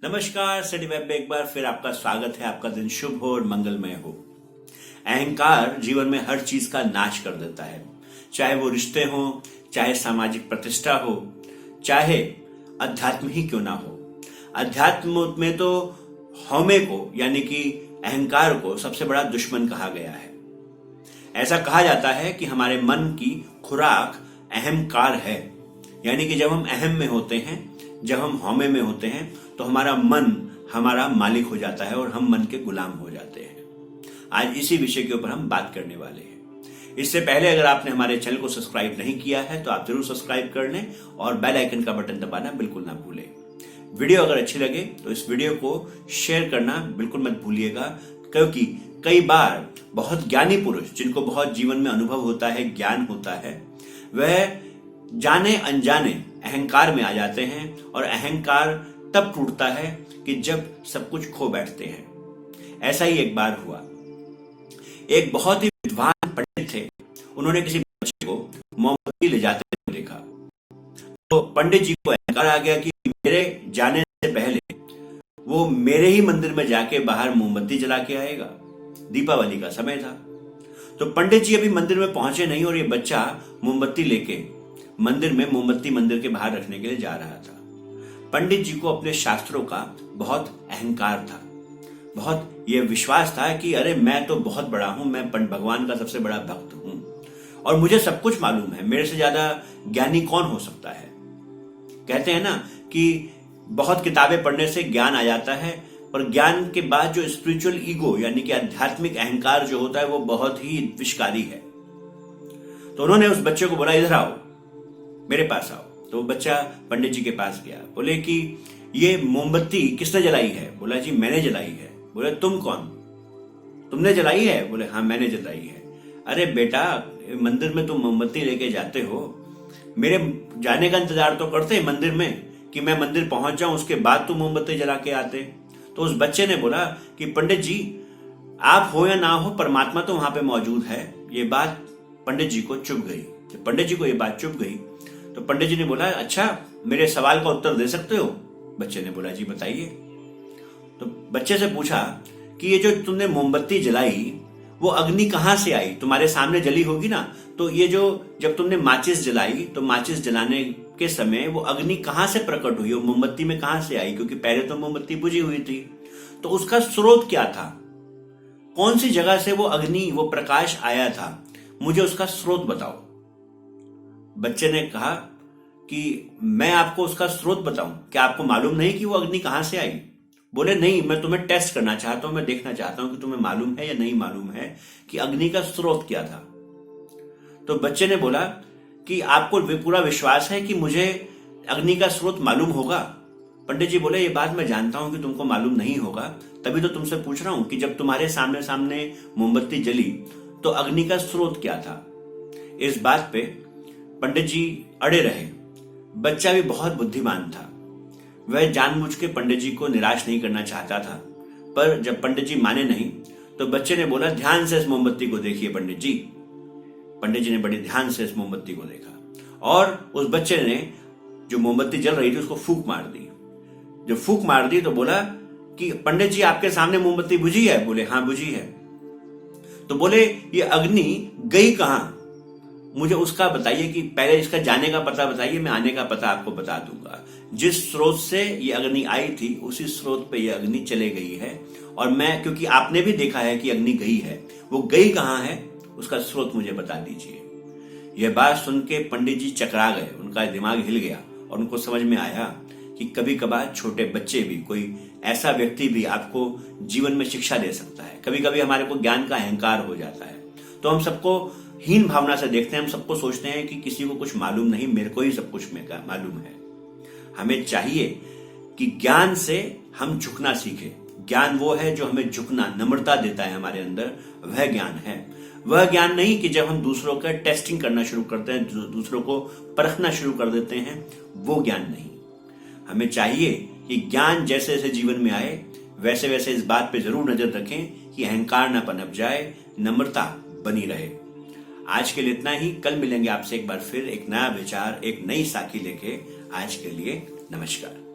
नमस्कार, study web में एक बार फिर आपका स्वागत है। आपका दिन शुभ हो और मंगलमय हो। अहंकार जीवन में हर चीज का नाश कर देता है, चाहे वो रिश्ते हो, चाहे सामाजिक प्रतिष्ठा हो, चाहे अध्यात्म ही क्यों ना हो। अध्यात्म में तो हौमे को यानी कि अहंकार को सबसे बड़ा दुश्मन कहा गया है। ऐसा कहा जाता है कि हमारे मन की खुराक अहंकार है, यानी कि जब हम अहम में होते हैं, जब हम हौमे में होते हैं तो हमारा मन हमारा मालिक हो जाता है और हम मन के गुलाम हो जाते हैं। आज इसी विषय के ऊपर हम बात करने वाले हैं। इससे पहले अगर आपने हमारे चैनल को सब्सक्राइब नहीं किया है तो आप जरूर सब्सक्राइब कर लें और बेल आइकन का बटन दबाना बिल्कुल ना भूलें। वीडियो अगर अच्छी लगे तो इस वीडियो को शेयर करना बिल्कुल मत भूलिएगा, क्योंकि कई बार बहुत ज्ञानी पुरुष जिनको बहुत जीवन में अनुभव होता है, ज्ञान होता है, वह जाने अनजाने अहंकार में आ जाते हैं और अहंकार तब टूटता है कि जब सब कुछ खो बैठते हैं। ऐसा ही एक बार हुआ। एक बहुत ही विद्वान पंडित थे, उन्होंने किसी बच्चे को मोमबत्ती ले जाते हुए देखा। तो पंडित जी को अहंकार आ गया कि मेरे जाने से पहले वो मेरे ही मंदिर में जाके बाहर मोमबत्ती जला के आएगा। दीपावली का समय था, तो पंडित जी अभी मंदिर में पहुंचे नहीं और ये बच्चा मोमबत्ती लेके मंदिर में मोमबत्ती मंदिर के बाहर रखने के लिए जा रहा था। पंडित जी को अपने शास्त्रों का बहुत अहंकार था, बहुत यह विश्वास था कि अरे मैं तो बहुत बड़ा हूं, मैं भगवान का सबसे बड़ा भक्त हूं और मुझे सब कुछ मालूम है, मेरे से ज्यादा ज्ञानी कौन हो सकता है। कहते हैं ना कि बहुत किताबें पढ़ने से ज्ञान आ जाता है, पर ज्ञान के बाद जो स्पिरिचुअल ईगो यानी कि आध्यात्मिक अहंकार जो होता है वो बहुत ही विषकारी है। तो उन्होंने उस बच्चे को बोला, इधर आओ, मेरे पास आओ। तो बच्चा पंडित जी के पास गया, बोले कि ये मोमबत्ती किसने जलाई है? बोला जी मैंने जलाई है। बोले तुम कौन? तुमने जलाई है? बोले हाँ मैंने जलाई है। अरे बेटा, मंदिर में तुम मोमबत्ती लेके जाते हो, मेरे जाने का इंतजार तो करते मंदिर में कि मैं मंदिर पहुंच जाऊं, उसके बाद तुम मोमबत्ती जला के आते। तो उस बच्चे ने बोला कि पंडित जी आप हो या ना हो, परमात्मा तो वहां पे मौजूद है। ये बात पंडित जी को चुभ गई। जब पंडित जी को ये बात चुभ गई तो पंडित जी ने बोला, अच्छा मेरे सवाल का उत्तर दे सकते हो? बच्चे ने बोला जी बताइए। तो बच्चे से पूछा कि ये जो तुमने मोमबत्ती जलाई वो अग्नि कहां से आई? तुम्हारे सामने जली होगी ना, तो ये जो जब तुमने माचिस जलाई तो माचिस जलाने के समय वो अग्नि कहां से प्रकट हुई, वो मोमबत्ती में कहां से आई? क्योंकि पहले तो मोमबत्ती बुझी हुई थी, तो उसका स्रोत क्या था? कौन सी जगह से वो अग्नि, वो प्रकाश आया था? मुझे उसका स्रोत बताओ। बच्चे ने कहा कि मैं आपको उसका स्रोत बताऊं, क्या आपको मालूम नहीं कि वो अग्नि कहां से आई? बोले नहीं, मैं तुम्हें टेस्ट करना चाहता हूं, मैं देखना चाहता हूं कि तुम्हें मालूम है या नहीं मालूम है कि अग्नि का स्रोत क्या था। तो बच्चे ने बोला कि आपको पूरा विश्वास है कि मुझे अग्नि का स्रोत मालूम होगा? पंडित जी बोले ये बात मैं जानता हूं कि तुमको मालूम नहीं होगा, तभी तो तुमसे पूछ रहा हूं कि जब तुम्हारे सामने सामने मोमबत्ती जली तो अग्नि का स्रोत क्या था? इस बात पे पंडित जी अड़े रहे। बच्चा भी बहुत बुद्धिमान था, वह जानबूझ के पंडित जी को निराश नहीं करना चाहता था, पर जब पंडित जी माने नहीं तो बच्चे ने बोला, ध्यान से इस मोमबत्ती को देखिए पंडित जी। पंडित जी ने बड़े ध्यान से इस मोमबत्ती को देखा और उस बच्चे ने जो मोमबत्ती जल रही थी उसको फूंक मार दी। जब फूंक मार दी तो बोला कि पंडित जी आपके सामने मोमबत्ती बुझी है? बोले हाँ बुझी है। तो बोले ये अग्नि गई कहां? मुझे उसका बताइए कि पहले इसका जाने का पता बताइए, मैं आने का पता आपको बता दूंगा। जिस स्रोत से ये अग्नि आई थी उसी स्रोत पे ये अग्नि चले गई है, और मैं, क्योंकि आपने भी देखा है कि अग्नि गई है, वो गई कहां है उसका स्रोत मुझे बता दीजिए। यह बात सुन के पंडित जी चकरा गए, उनका दिमाग हिल गया और उनको समझ में आया कि कभी कभार छोटे बच्चे भी, कोई ऐसा व्यक्ति भी आपको जीवन में शिक्षा दे सकता है। कभी कभी हमारे को ज्ञान का अहंकार हो जाता है तो हम सबको हीन भावना से देखते हैं, हम सबको सोचते हैं कि किसी को कुछ मालूम नहीं, मेरे को ही सब कुछ मालूम है। हमें चाहिए कि ज्ञान से हम झुकना सीखें। ज्ञान वो है जो हमें झुकना, नम्रता देता है हमारे अंदर, वह ज्ञान है। वह ज्ञान नहीं कि जब हम दूसरों का टेस्टिंग करना शुरू करते हैं, दूसरों को परखना शुरू कर देते हैं, वो ज्ञान नहीं। हमें चाहिए कि ज्ञान जैसे जैसे जीवन में आए वैसे वैसे इस बात पे जरूर नजर रखें कि अहंकार न पनप जाए, नम्रता बनी रहे। आज के लिए इतना ही। कल मिलेंगे आपसे एक बार फिर एक नया विचार, एक नई साखी लेके। आज के लिए नमस्कार।